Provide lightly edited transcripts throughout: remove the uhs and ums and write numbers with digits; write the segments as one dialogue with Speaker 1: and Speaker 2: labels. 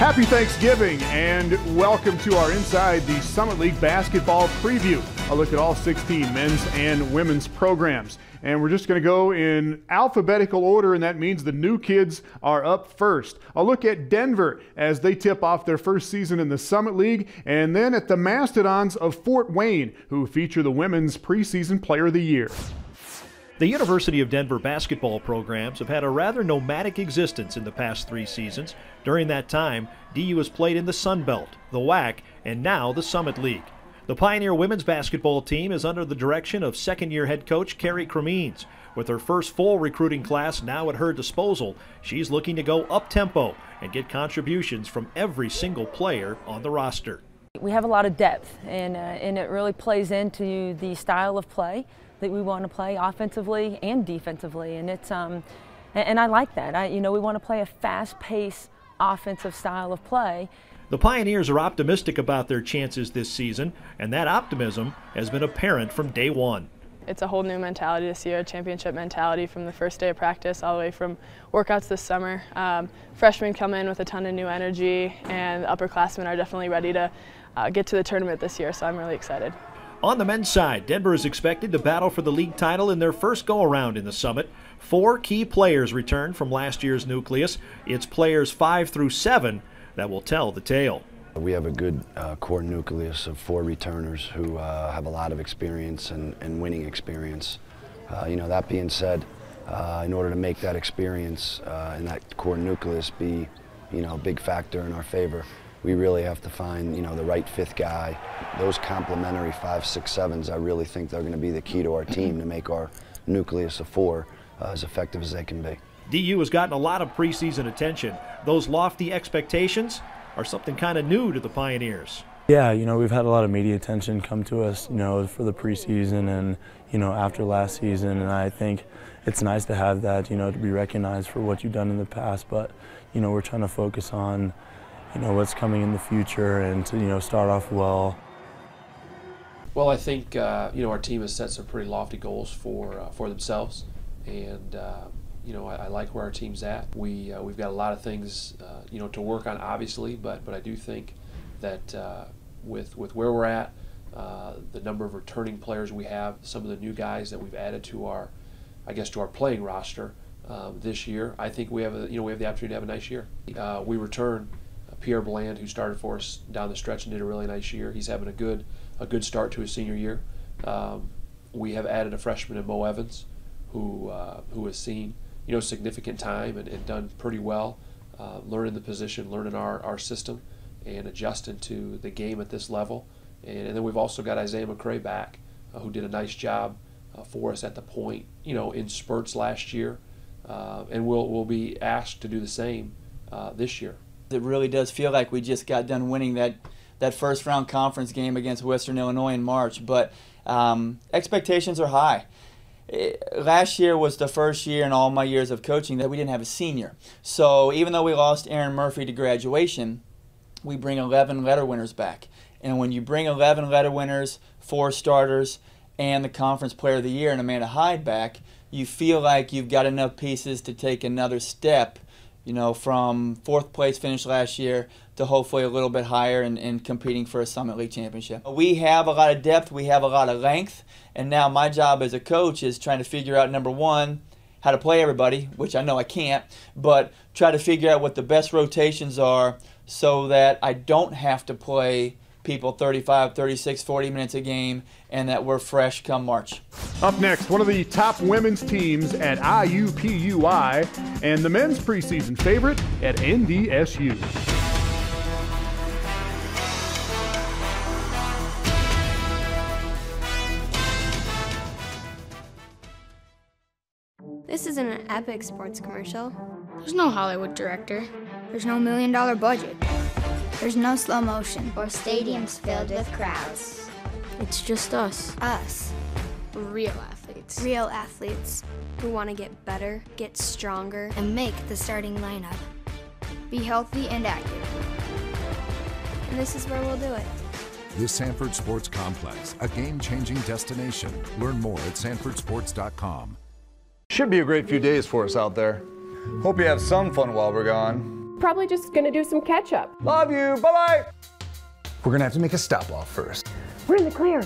Speaker 1: Happy Thanksgiving and welcome to our Inside the Summit League basketball preview. A look at all 16 men's and women's programs. And we're just going to go in alphabetical order, and that means the new kids are up first. A look at Denver as they tip off their first season in the Summit League, and then at the Mastodons of Fort Wayne, who feature the Women's Preseason Player of the Year.
Speaker 2: The University of Denver basketball programs have had a rather nomadic existence in the past 3 seasons. During that time, DU has played in the Sun Belt, the WAC, and now the Summit League. The Pioneer women's basketball team is under the direction of second-year head coach Carrie Cremines. With her first full recruiting class now at her disposal, she's looking to go up-tempo and get contributions from every single player on the roster.
Speaker 3: We have a lot of depth, and it really plays into the style of play that we want to play offensively and defensively, and it's and I like that. We want to play a fast-paced offensive style of play.
Speaker 2: The Pioneers are optimistic about their chances this season, and that optimism has been apparent from day one.
Speaker 4: It's a whole new mentality this year, a championship mentality from the first day of practice all the way from workouts this summer. Freshmen come in with a ton of new energy, and the upperclassmen are definitely ready to get to the tournament this year, so I'm really excited.
Speaker 2: On the men's side, Denver is expected to battle for the league title in their first go-around in the Summit. 4 key players returned from last year's nucleus. It's players 5 through 7 that will tell the tale.
Speaker 5: We have a good core nucleus of 4 returners who have a lot of experience and winning experience. That being said, in order to make that experience and that core nucleus be, a big factor in our favor, we really have to find, the right 5th guy. Those complementary 5, 6, 7s, I really think they're going to be the key to our team to make our nucleus of 4 as effective as they can be.
Speaker 2: DU has gotten a lot of preseason attention. Those lofty expectations are something kind of new to the Pioneers.
Speaker 6: Yeah, we've had a lot of media attention come to us, for the preseason and, after last season, and I think it's nice to have that, to be recognized for what you've done in the past, but, we're trying to focus on, what's coming in the future and to, start off well.
Speaker 7: Well, I think, our team has set some pretty lofty goals for themselves, and, I like where our team's at. We've got a lot of things, to work on, obviously, but I do think that with where we're at, the number of returning players we have, some of the new guys that we've added to our playing roster this year, I think we have the opportunity to have a nice year. We return Pierre Bland, who started for us down the stretch and did a really nice year. He's having a good start to his senior year. We have added a freshman in Mo Evans, who has seen significant time and done pretty well, learning the position, learning our system, and adjusting to the game at this level. And then we've also got Isaiah McCray back, who did a nice job for us at the point, in spurts last year, and we'll be asked to do the same this year.
Speaker 8: It really does feel like we just got done winning that first round conference game against Western Illinois in March, but expectations are high. Last year was the first year in all my years of coaching that we didn't have a senior. So even though we lost Aaron Murphy to graduation, we bring 11 letter winners back. And when you bring 11 letter winners, 4 starters, and the Conference Player of the Year and Amanda Hyde back, you feel like you've got enough pieces to take another step, from 4th place finish last year to hopefully a little bit higher and competing for a Summit League championship. We have a lot of depth, we have a lot of length, and now my job as a coach is trying to figure out, number one, how to play everybody, which I know I can't, but try to figure out what the best rotations are so that I don't have to play people 35, 36, 40 minutes a game, and that we're fresh come March.
Speaker 1: Up next, one of the top women's teams at IUPUI and the men's preseason favorite at NDSU.
Speaker 9: This isn't an Epic Sports commercial.
Speaker 10: There's no Hollywood director.
Speaker 9: There's no $1 million budget.
Speaker 10: There's no slow motion.
Speaker 9: Or stadiums filled with crowds.
Speaker 10: It's just us.
Speaker 9: Us.
Speaker 10: Real athletes.
Speaker 9: Real athletes who want to get better, get stronger,
Speaker 10: and make the starting lineup.
Speaker 9: Be healthy and active. And this is where we'll do it.
Speaker 11: The Sanford Sports Complex, a game-changing destination. Learn more at sanfordsports.com.
Speaker 12: Should be a great few days for us out there. Hope you have some fun while we're gone. probably just gonna do some catch up.
Speaker 13: Love you, bye-bye. We're gonna have to make a stop-off first.
Speaker 12: We're in the clear.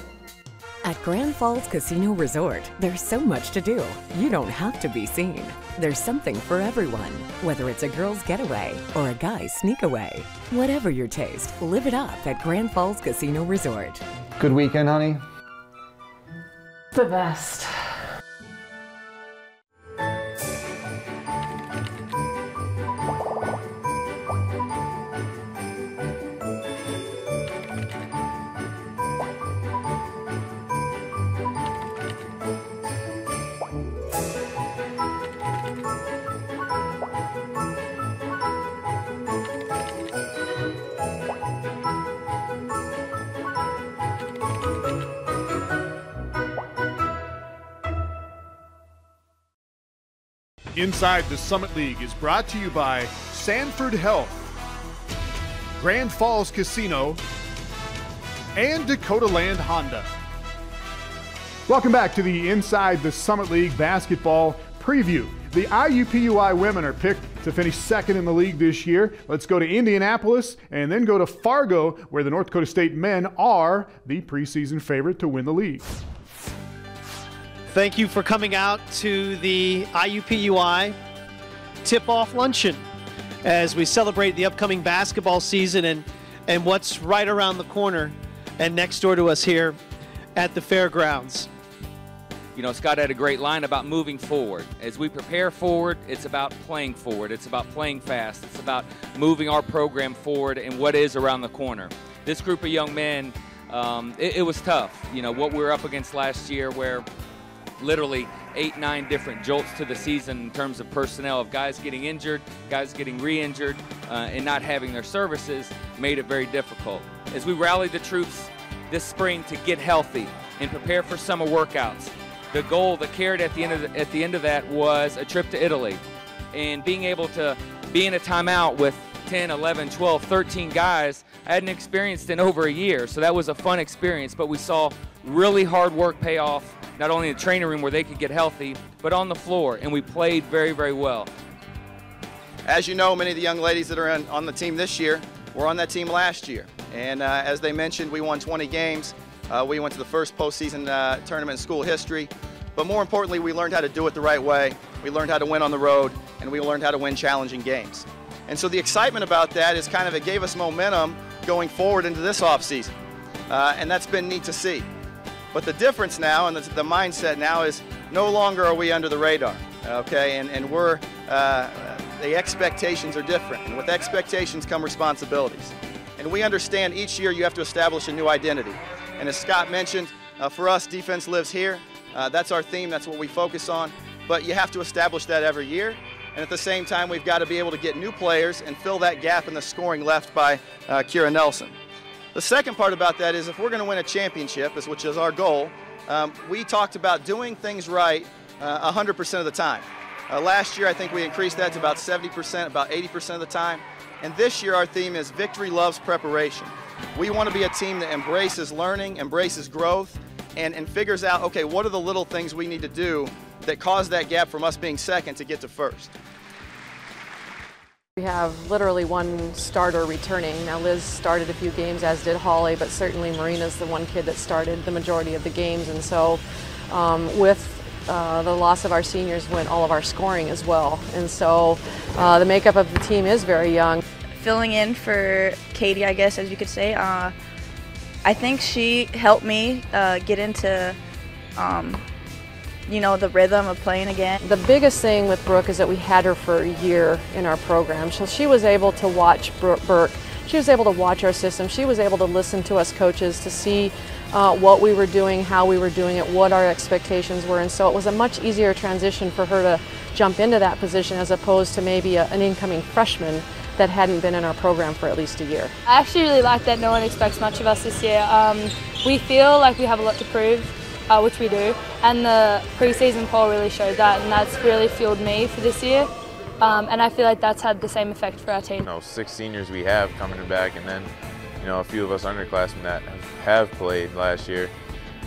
Speaker 14: At Grand Falls Casino Resort, there's so much to do. You don't have to be seen. There's something for everyone, whether it's a girl's getaway or a guy's sneak away. Whatever your taste, live it up at Grand Falls Casino Resort.
Speaker 13: Good weekend, honey?
Speaker 12: The best.
Speaker 1: Inside the Summit League is brought to you by Sanford Health, Grand Falls Casino, and Dakota Land Honda. Welcome back to the Inside the Summit League basketball preview. The IUPUI women are picked to finish second in the league this year. Let's go to Indianapolis and then go to Fargo, where the North Dakota State men are the preseason favorite to win the league.
Speaker 15: Thank you for coming out to the IUPUI tip-off luncheon as we celebrate the upcoming basketball season and what's right around the corner and next door to us here at the fairgrounds.
Speaker 16: You know, Scott had a great line about moving forward. As we prepare forward, it's about playing forward. It's about playing fast. It's about moving our program forward and what is around the corner. This group of young men, it was tough. You know, what we were up against last year where literally 8-9 different jolts to the season in terms of personnel of guys getting injured, guys getting re-injured, and not having their services made it very difficult. As we rallied the troops this spring to get healthy and prepare for summer workouts, the goal, the carrot at the end of that was a trip to Italy. And being able to be in a timeout with 10, 11, 12, 13 guys I hadn't experienced in over a year. So that was a fun experience, but we saw really hard work pay off, not only in the training room where they could get healthy, but on the floor, and we played very, very well.
Speaker 17: As you know, many of the young ladies that are on the team this year were on that team last year. And as they mentioned, we won 20 games. We went to the first postseason tournament in school history. But more importantly, we learned how to do it the right way. We learned how to win on the road, and we learned how to win challenging games. And so the excitement about that is kind of, it gave us momentum going forward into this offseason. And that's been neat to see. But the difference now, and the mindset now, is no longer are we under the radar, okay? And we're, the expectations are different. And with expectations come responsibilities. And we understand each year you have to establish a new identity. And as Scott mentioned, for us, defense lives here. That's our theme, that's what we focus on. But you have to establish that every year. And at the same time, we've got to be able to get new players and fill that gap in the scoring left by Kira Nelson. The second part about that is if we're going to win a championship, which is our goal, we talked about doing things right 100% of the time. Last year, I think we increased that to about 70%, about 80% of the time. And this year, our theme is Victory Loves Preparation. We want to be a team that embraces learning, embraces growth, and figures out, okay, what are the little things we need to do that cause that gap from us being second to get to first.
Speaker 18: We have literally one starter returning. Now Liz started a few games, as did Holly, but certainly Marina's the one kid that started the majority of the games. And so with the loss of our seniors went all of our scoring as well. And so the makeup of the team is very young.
Speaker 19: Filling in for Katie, I guess, as you could say. I think she helped me get into you know, the rhythm of playing again.
Speaker 18: The biggest thing with Brooke is that we had her for a year in our program. So she was able to watch Burke. She was able to watch our system. She was able to listen to us coaches to see what we were doing, how we were doing it, what our expectations were. And so it was a much easier transition for her to jump into that position as opposed to maybe an incoming freshman that hadn't been in our program for at least a year.
Speaker 20: I actually really like that no one expects much of us this year. We feel like we have a lot to prove, which we do, and the preseason poll really showed that, and that's really fueled me for this year. And I feel like that's had the same effect for our team.
Speaker 21: You know, 6 seniors we have coming back, and then, you know, a few of us underclassmen that have played last year.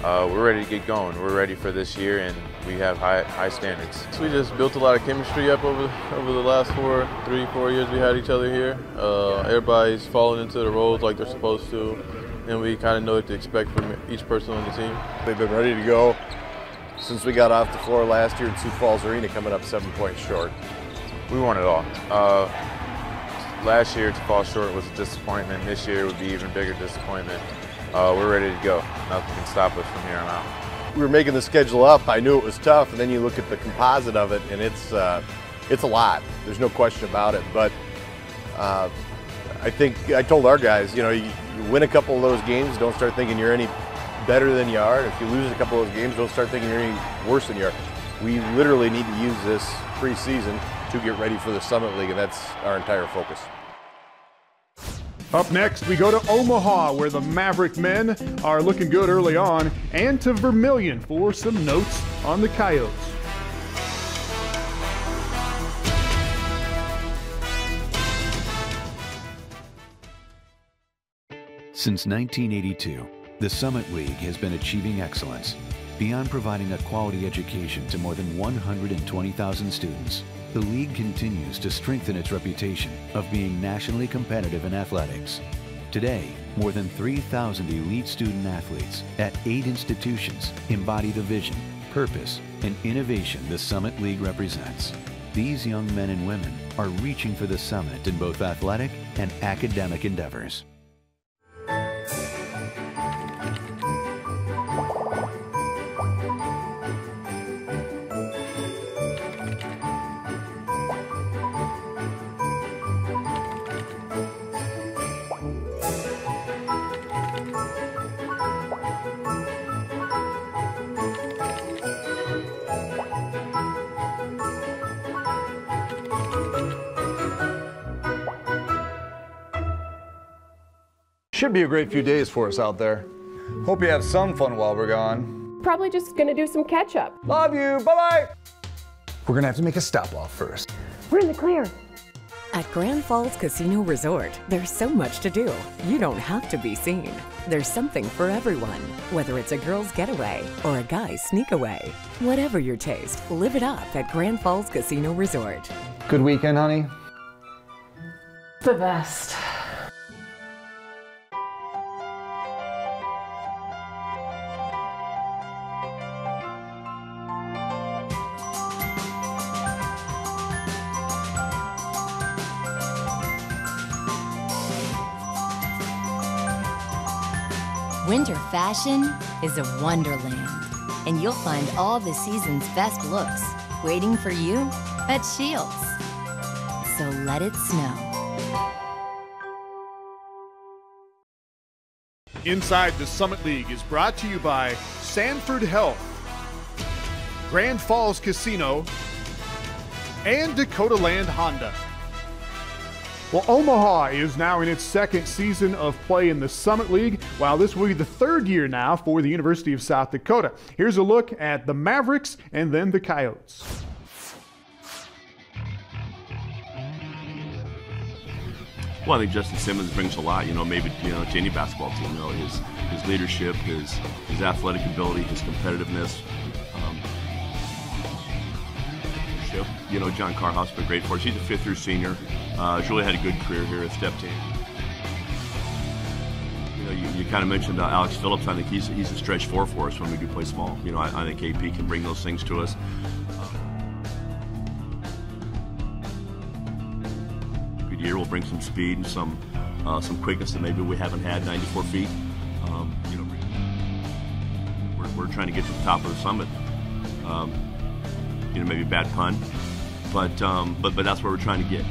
Speaker 21: we're ready to get going. We're ready for this year, and we have high standards.
Speaker 22: So we just built a lot of chemistry up over the last 3-4 years we had each other here. Everybody's falling into the roles like they're supposed to, and we kind of know what to expect from each person on the team.
Speaker 23: They've been ready to go since we got off the floor last year in Sioux Falls Arena, coming up 7 points short.
Speaker 21: We want it all. Last year to fall short was a disappointment. This year would be even bigger disappointment. We're ready to go. Nothing can stop us from here on out.
Speaker 23: We were making the schedule up. I knew it was tough, and then you look at the composite of it, and it's a lot. There's no question about it. But I think I told our guys, you win a couple of those games, don't start thinking you're any better than you are. If you lose a couple of those games, don't start thinking you're any worse than you are. We literally need to use this preseason to get ready for the Summit League, and that's our entire focus.
Speaker 1: Up next, we go to Omaha, where the Maverick men are looking good early on, and to Vermilion for some notes on the Coyotes.
Speaker 24: Since 1982, the Summit League has been achieving excellence. Beyond providing a quality education to more than 120,000 students, the league continues to strengthen its reputation of being nationally competitive in athletics. Today, more than 3,000 elite student athletes at 8 institutions embody the vision, purpose, and innovation the Summit League represents. These young men and women are reaching for the summit in both athletic and academic endeavors.
Speaker 13: Should be a great few days for us out there. Hope you have some fun while we're gone.
Speaker 12: Probably just gonna do some catch up.
Speaker 13: Love you, bye-bye. We're gonna have to make a stop off first.
Speaker 12: We're in the clear.
Speaker 14: At Grand Falls Casino Resort, there's so much to do. You don't have to be seen. There's something for everyone, whether it's a girl's getaway or a guy's sneak away. Whatever your taste, live it up at Grand Falls Casino Resort.
Speaker 13: Good weekend, honey?
Speaker 12: The best.
Speaker 25: Winter fashion is a wonderland, and you'll find all the season's best looks waiting for you at Shields. So let it snow.
Speaker 1: Inside the Summit League is brought to you by Sanford Health, Grand Falls Casino, and Dakota Land Honda. Well, Omaha is now in its second season of play in the Summit League, while this will be the third year now for the University of South Dakota. Here's a look at the Mavericks and then the Coyotes.
Speaker 26: Well, I think Justin Simmons brings a lot, maybe to any basketball team. His leadership, his athletic ability, his competitiveness. John Carhaus been great for us. He's a fifth-year senior. He's really had a good career here at Step Team. You kind of mentioned Alex Phillips. I think he's a stretch four for us when we do play small. I think AP can bring those things to us. Good year. We'll bring some speed and some quickness that maybe we haven't had. 94 feet. We're trying to get to the top of the summit. Maybe a bad pun, but that's where we're trying to get.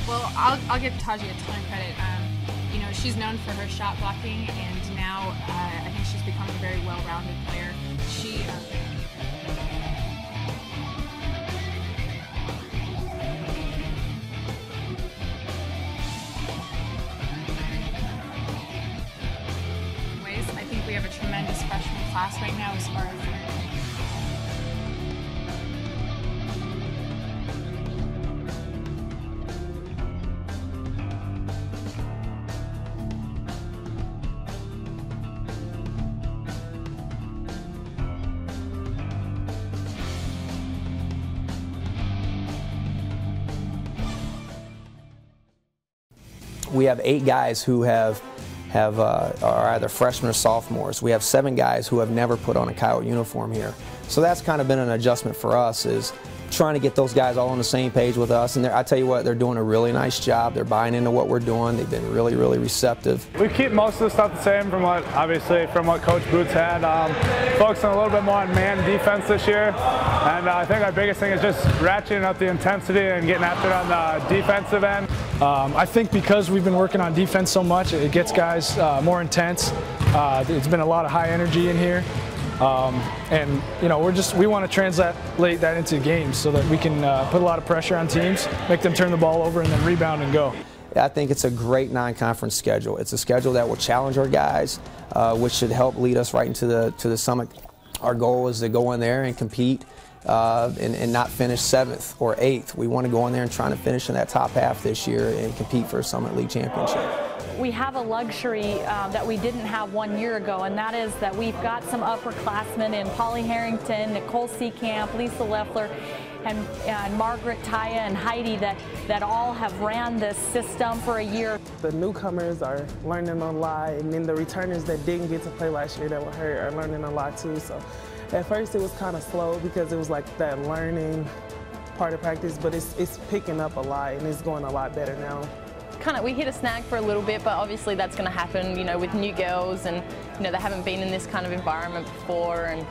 Speaker 27: Well, I'll give Taji a ton of credit. She's known for her shot blocking, and now I think she's become a very well-rounded player. She ways, we have a tremendous freshman class right now as far as
Speaker 2: we have 8 guys who are either freshmen or sophomores. We have 7 guys who have never put on a Coyote uniform here. So that's kind of been an adjustment for us, is trying to get those guys all on the same page with us. And I tell you what, they're doing a really nice job. They're buying into what we're doing. They've been really, really receptive.
Speaker 3: We keep most of the stuff the same from what Coach Boots had. Focusing a little bit more on man defense this year. And I think our biggest thing is just ratcheting up the intensity and getting after it on the defensive end.
Speaker 4: I think because we've been working on defense so much, it gets guys more intense. It's been a lot of high energy in here. And you know, we want to translate that into games so that we can put a lot of pressure on teams, make them turn the ball over, and then rebound and go.
Speaker 2: I think it's a great non-conference schedule. It's a schedule that will challenge our guys, which should help lead us right into the summit. Our goal is to go in there and compete and not finish 7th or 8th. We want to go in there and try to finish in that top half this year and compete for a Summit League championship.
Speaker 5: We have a luxury that we didn't have 1 year ago, and that is that we've got some upperclassmen in Polly Harrington, Nicole Seecamp, Lisa Leffler, and Margaret, Taya, and Heidi that all have ran this system for a year.
Speaker 6: The newcomers are learning a lot, and then the returners that didn't get to play last year that were hurt are learning a lot too. So at first it was kind of slow because it was like that learning part of practice, but it's picking up a lot and it's going a lot better now.
Speaker 5: We hit a snag for a little bit, but obviously that's going to happen, you know, with new girls, and you know, they haven't been in this kind of environment before, and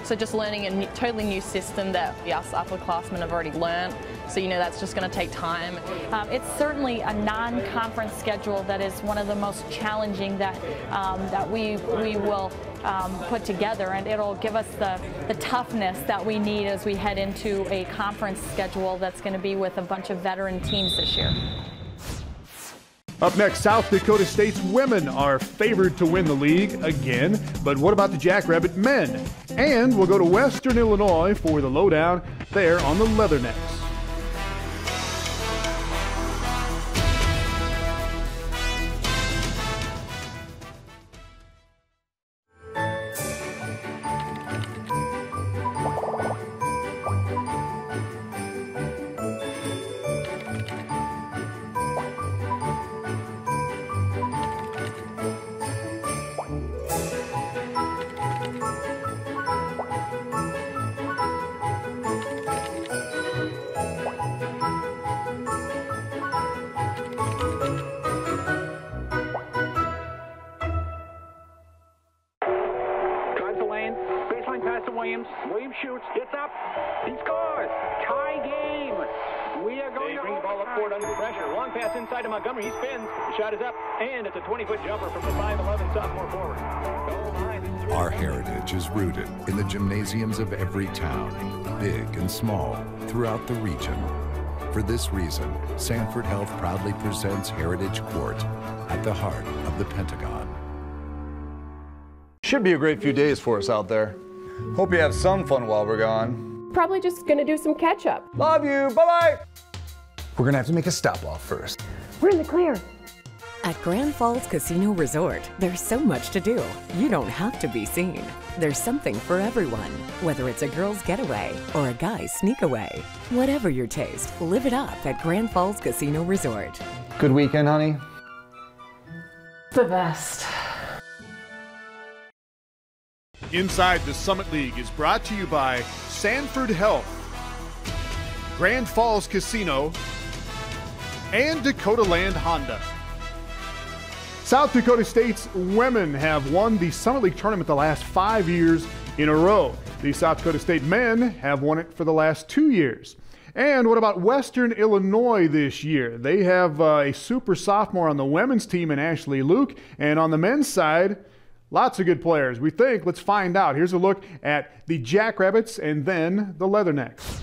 Speaker 5: so just learning a totally new system that us upperclassmen have already learned. So you know, that's just going to take time. It's certainly a non-conference schedule that is one of the most challenging that we will put together, and it'll give us the toughness that we need as we head into a conference schedule that's going to be with a bunch of veteran teams this year.
Speaker 1: Up next, South Dakota State's women are favored to win the league again, but what about the Jackrabbit men? And we'll go to Western Illinois for the lowdown there on the Leathernecks.
Speaker 7: Williams shoots, gets up, he scores. Tie game. We are going to bring the ball up court under pressure. Long pass inside to Montgomery. He spins. The shot is up, and it's a 20-foot jumper from the 5'11" sophomore forward.
Speaker 11: Our heritage is rooted in the gymnasiums of every town, big and small, throughout the region. For this reason, Sanford Health proudly presents Heritage Court at the heart of the Pentagon.
Speaker 13: Should be a great few days for us out there. Hope you have some fun while we're gone.
Speaker 12: Probably just gonna do some catch up.
Speaker 13: Love you, bye-bye.
Speaker 8: We're gonna have to make a stop off first.
Speaker 12: We're in the clear.
Speaker 14: At Grand Falls Casino Resort, there's so much to do. You don't have to be seen. There's something for everyone, whether it's a girl's getaway or a guy's sneak away. Whatever your taste, live it up at Grand Falls Casino Resort.
Speaker 13: Good weekend, honey?
Speaker 12: The best.
Speaker 1: Inside the Summit League is brought to you by Sanford Health, Grand Falls Casino, and Dakota Land Honda. South Dakota State's women have won the Summit League tournament the last 5 years in a row. The South Dakota State men have won it for the last 2 years. And what about Western Illinois this year? They have a super sophomore on the women's team in Ashley Luke, and on the men's side, lots of good players, we think. Let's find out. Here's a look at the Jackrabbits and then the Leathernecks.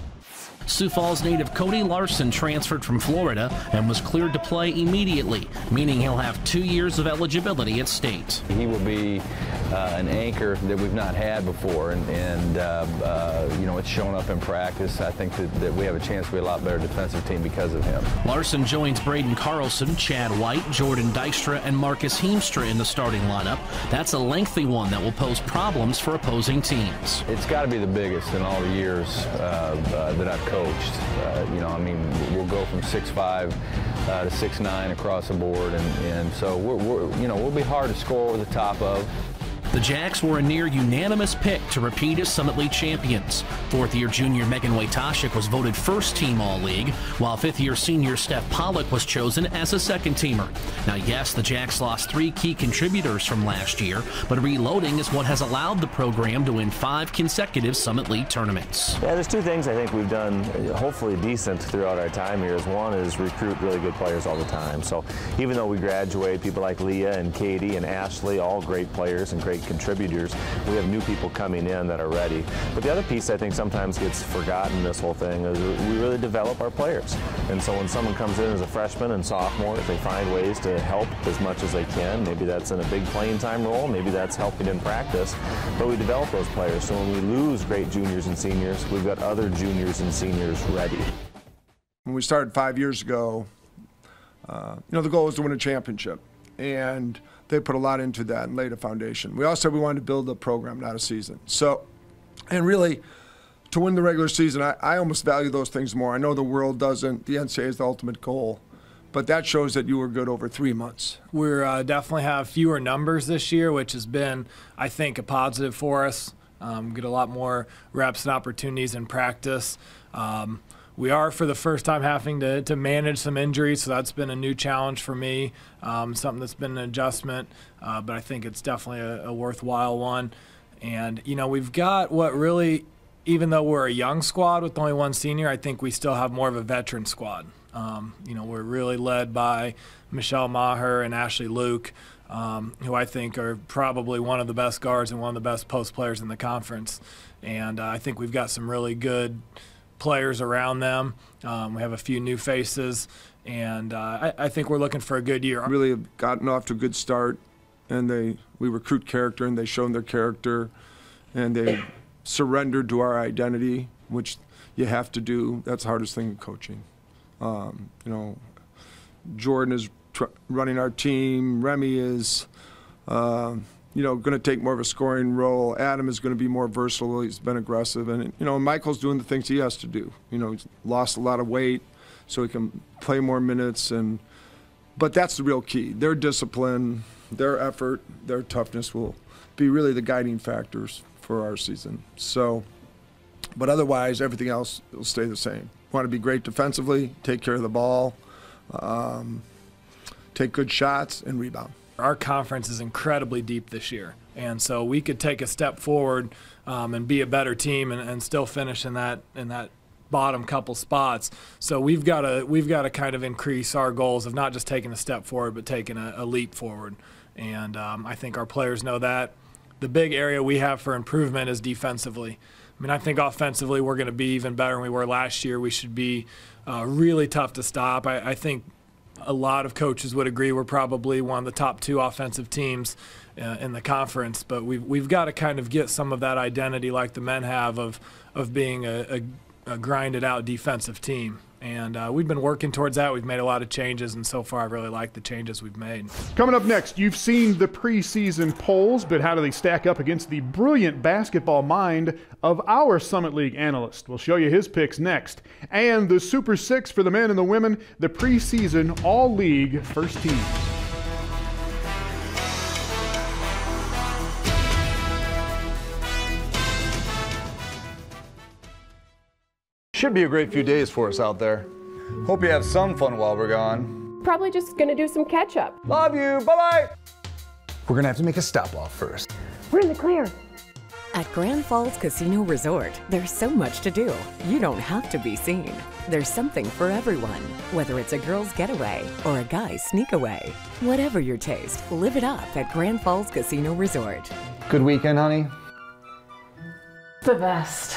Speaker 9: Sioux Falls native Cody Larson transferred from Florida and was cleared to play immediately, meaning he'll have 2 years of eligibility at state.
Speaker 10: He will be an anchor that we've not had before, and you know, it's shown up in practice. I think that we have a chance to be a lot better defensive team because of him.
Speaker 9: Larson joins Braden Carlson, Chad White, Jordan Dystra, and Marcus Heemstra in the starting lineup. That's a lengthy one that will pose problems for opposing teams.
Speaker 10: It's got to be the biggest in all the years that I've coached. You know, I mean, we'll go from 6'5" to 6'9" across the board, and so you know, we'll be hard to score over the top of.
Speaker 9: The Jacks were a near unanimous pick to repeat as Summit League champions. Fourth-year junior Megan Wojtaszek was voted first-team All-League, while fifth-year senior Steph Pollock was chosen as a second-teamer. Now, yes, the Jacks lost 3 key contributors from last year, but reloading is what has allowed the program to win 5 consecutive Summit League tournaments.
Speaker 15: Yeah, there's 2 things I think we've done hopefully decent throughout our time here. One is recruit really good players all the time. So even though we graduate, people like Leah and Katie and Ashley, all great players and great contributors, we have new people coming in that are ready. But the other piece I think sometimes gets forgotten in this whole thing is we really develop our players. And so when someone comes in as a freshman and sophomore, they find ways to help as much as they can. Maybe that's in a big playing time role, maybe that's helping in practice, but we develop those players. So when we lose great juniors and seniors, we've got other juniors and seniors ready.
Speaker 16: When we started 5 years ago, you know, the goal was to win a championship, and they put a lot into that and laid a foundation. We also said we wanted to build a program, not a season. So, and really, to win the regular season, I almost value those things more. I know the world doesn't. The NCAA is the ultimate goal, but that shows that you were good over 3 months.
Speaker 4: We're definitely have fewer numbers this year, which has been, I think, a positive for us. Get a lot more reps and opportunities in practice. We are, for the first time, having to manage some injuries, so that's been a new challenge for me, something that's been an adjustment, but I think it's definitely a worthwhile one. And, you know, we've got what really, even though we're a young squad with only 1 senior, I think we still have more of a veteran squad. You know, we're really led by Michelle Maher and Ashley Luke, who I think are probably one of the best guards and one of the best post players in the conference. And I think we've got some really good players around them. We have a few new faces, and I think we're looking for a good year.
Speaker 16: Really have gotten off to a good start, and we recruit character, and they've shown their character, and they surrendered to our identity, which you have to do. That's the hardest thing in coaching. You know, Jordan is running our team. Remy is you know, going to take more of a scoring role. Adam is going to be more versatile. He's been aggressive. And, you know, Michael's doing the things he has to do. You know, he's lost a lot of weight, so he can play more minutes. But that's the real key. Their discipline, their effort, their toughness will be really the guiding factors for our season. So, but otherwise, everything else will stay the same. Want to be great defensively, take care of the ball, take good shots, and rebound.
Speaker 4: Our conference is incredibly deep this year, and so we could take a step forward and be a better team and still finish in that bottom couple spots. So we've got to kind of increase our goals of not just taking a step forward, but taking a leap forward. And I think our players know that. The big area we have for improvement is defensively. I mean, I think offensively we're going to be even better than we were last year. We should be really tough to stop. I think a lot of coaches would agree we're probably one of the top 2 offensive teams in the conference, but we've got to kind of get some of that identity like the men have of being a grinded out defensive team. And we've been working towards that. We've made a lot of changes, and so far I really like the changes we've made.
Speaker 1: Coming up next, you've seen the preseason polls, but how do they stack up against the brilliant basketball mind of our Summit League analyst? We'll show you his picks next. And the Super Six for the men and the women, the preseason all-league first teams.
Speaker 13: Should be a great few days for us out there. Hope you have some fun while we're gone.
Speaker 12: Probably just gonna do some catch up.
Speaker 13: Love you, bye-bye.
Speaker 8: We're gonna have to make a stop-off first.
Speaker 12: We're in the clear.
Speaker 14: At Grand Falls Casino Resort, there's so much to do. You don't have to be seen. There's something for everyone, whether it's a girl's getaway or a guy's sneak away. Whatever your taste, live it up at Grand Falls Casino Resort.
Speaker 10: Good weekend, honey?
Speaker 12: The best.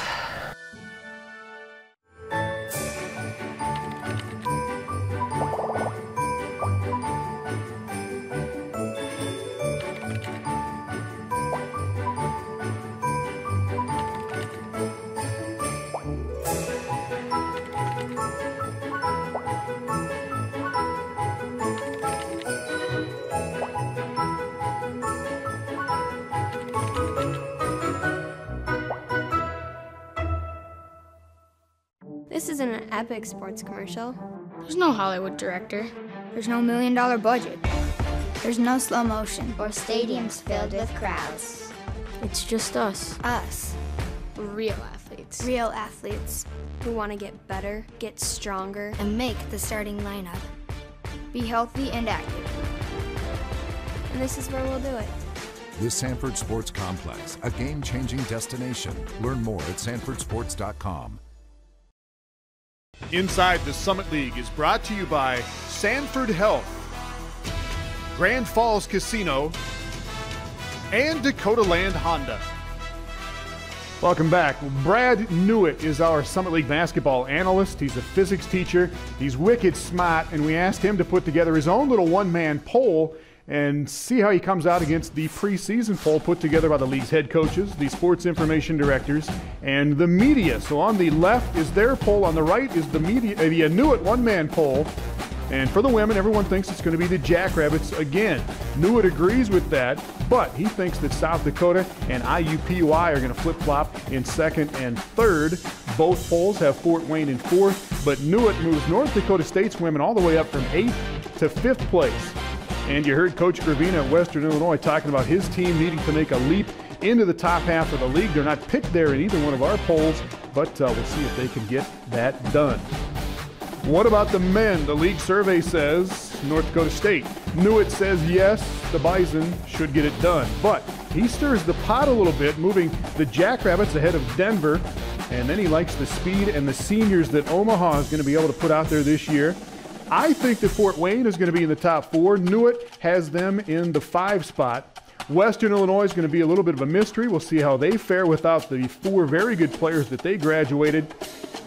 Speaker 17: isn't an epic sports commercial.
Speaker 18: There's no Hollywood director. There's no $1 million budget. There's no slow motion.
Speaker 19: Or stadiums filled with crowds.
Speaker 18: It's just us.
Speaker 17: Us.
Speaker 18: Real athletes.
Speaker 17: Real athletes who want to get better, get stronger,
Speaker 19: and make the starting lineup.
Speaker 18: Be healthy and active.
Speaker 17: And this is where we'll do it.
Speaker 11: The Sanford Sports Complex, a game-changing destination. Learn more at sanfordsports.com.
Speaker 1: Inside the Summit League is brought to you by Sanford Health, Grand Falls Casino, and Dakota Land Honda. Welcome back. Brad Newitt is our Summit League basketball analyst. He's a physics teacher. He's wicked smart, and we asked him to put together his own little one-man poll and see how he comes out against the preseason poll put together by the league's head coaches, the sports information directors, and the media. So on the left is their poll, on the right is the media, the Newitt one-man poll. And for the women, everyone thinks it's going to be the Jackrabbits again. Newitt agrees with that, but he thinks that South Dakota and IUPUI are going to flip-flop in second and third. Both polls have Fort Wayne in fourth, but Newitt moves North Dakota State's women all the way up from 8th to 5th place. And you heard Coach Gravina at Western Illinois talking about his team needing to make a leap into the top half of the league. They're not picked there in either one of our polls, but we'll see if they can get that done. What about the men? The league survey says North Dakota State. Newitt says yes, the Bison should get it done. But he stirs the pot a little bit, moving the Jackrabbits ahead of Denver. And then he likes the speed and the seniors that Omaha is going to be able to put out there this year. I think that Fort Wayne is going to be in the top 4. Newitt has them in the 5 spot. Western Illinois is going to be a little bit of a mystery. We'll see how they fare without the 4 very good players that they graduated.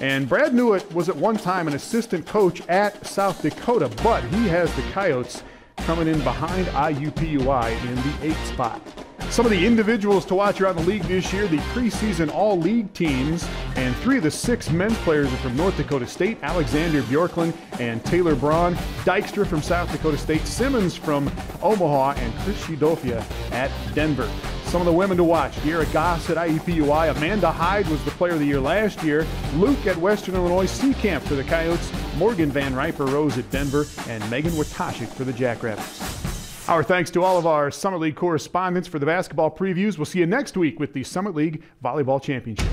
Speaker 1: And Brad Newitt was at one time an assistant coach at South Dakota, but he has the Coyotes coming in behind IUPUI in the 8th spot. Some of the individuals to watch around the league this year, the preseason all-league teams, and 3 of the 6 men's players are from North Dakota State, Alexander Bjorklund and Taylor Braun, Dykstra from South Dakota State, Simmons from Omaha, and Chris Shidofia at Denver. Some of the women to watch: Kiera Goss at IUPUI, Amanda Hyde was the player of the year last year, Luke at Western Illinois, Seacamp for the Coyotes, Morgan Van Riper Rose at Denver, and Megan Watashik for the Jackrabbits. Our thanks to all of our Summit League correspondents for the basketball previews. We'll see you next week with the Summit League Volleyball Championship.